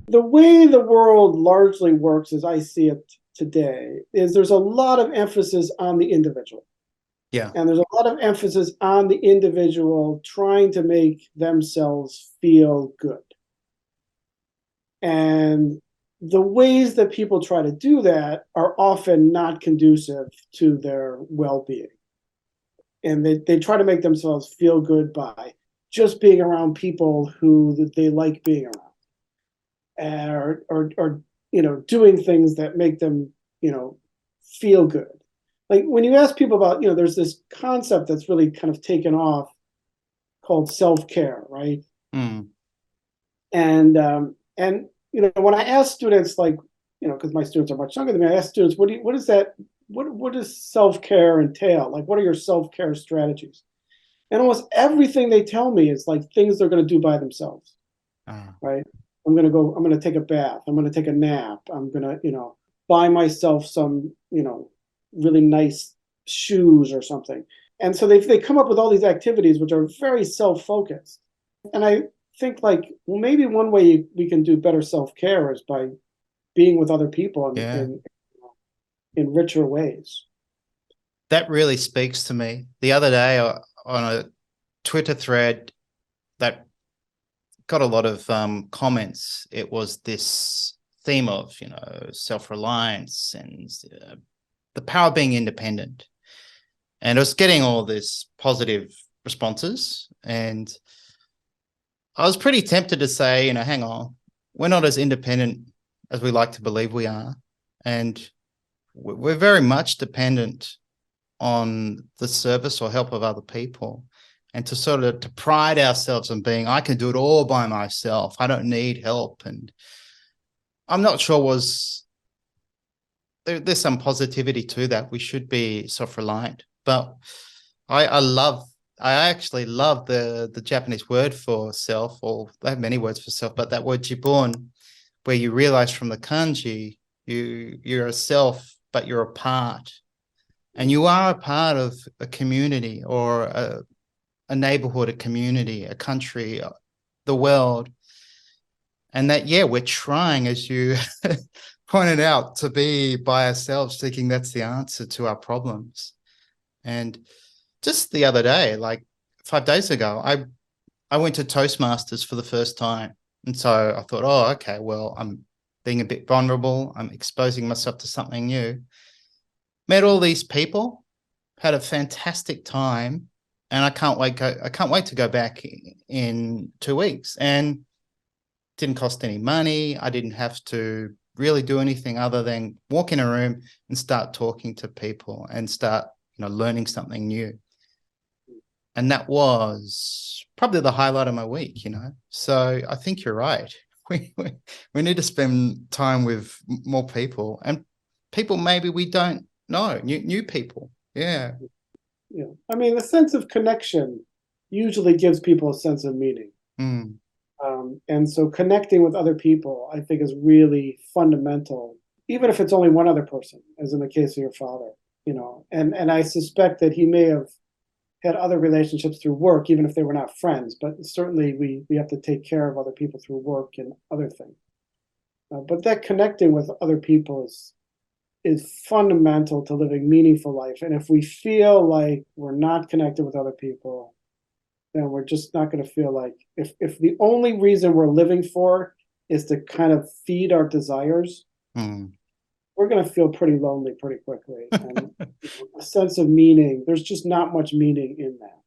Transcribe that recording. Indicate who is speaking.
Speaker 1: The way the world largely works, as I see it today, is there's a lot of emphasis on the individual.
Speaker 2: Yeah.
Speaker 1: And there's a lot of emphasis on the individual trying to make themselves feel good. And the ways that people try to do that are often not conducive to their well-being. And they try to make themselves feel good by just being around people who that they like being around, or doing things that make them you know feel good. Like when you ask people about, there's this concept that's really kind of taken off called self-care, right?
Speaker 2: Mm.
Speaker 1: And when I ask students, like, because my students are much younger than me, I ask students, what is that? What does self-care entail? Like, what are your self-care strategies? And almost everything they tell me is like things they're going to do by themselves,
Speaker 2: Ah.
Speaker 1: right? I'm going to take a bath. I'm going to take a nap. I'm going to, buy myself some, really nice shoes or something. And so they come up with all these activities which are very self-focused. And I think, like, well, maybe one way we can do better self-care is by being with other people
Speaker 2: Yeah.
Speaker 1: in richer ways.
Speaker 2: That really speaks to me. The other day on a Twitter thread that got a lot of comments, it was this theme of, self-reliance and the power of being independent. And I was getting all this positive responses. And I was pretty tempted to say, hang on, we're not as independent as we like to believe we are. And we're very much dependent on the service or help of other people, and to sort of to pride ourselves on being, I can do it all by myself. I don't need help. And I'm not sure there's some positivity to that. We should be self-reliant, but I actually love the Japanese word for self, or they have many words for self, but that word jibun, where you realize from the kanji, you're a self, but you're a part. And you are a part of a community, or a neighborhood, a community, a country, the world. And that, yeah, we're trying, as you pointed out, to be by ourselves, thinking that's the answer to our problems. And just the other day, like 5 days ago, I went to Toastmasters for the first time. And so I thought, oh, okay, well, I'm being a bit vulnerable. I'm exposing myself to something new. Met all these people, had a fantastic time, and I can't wait to go back in 2 weeks. And didn't cost any money. I didn't have to really do anything other than walk in a room and start talking to people and start, learning something new. And that was probably the highlight of my week. So I think you're right. We need to spend time with more people, and people maybe we don't know, new people. Yeah.
Speaker 1: Yeah. I mean, the sense of connection usually gives people a sense of meaning.
Speaker 2: Mm.
Speaker 1: And so connecting with other people, I think, is really fundamental, even if it's only one other person, as in the case of your father. And I suspect that he may have had other relationships through work, even if they were not friends. But certainly we have to take care of other people through work and other things. But that connecting with other people is fundamental to living meaningful life. And if we feel like we're not connected with other people, then we're just not going to feel like, if the only reason we're living for is to kind of feed our desires,
Speaker 2: Mm.
Speaker 1: we're going to feel pretty lonely pretty quickly. And a sense of meaning, there's just not much meaning in that.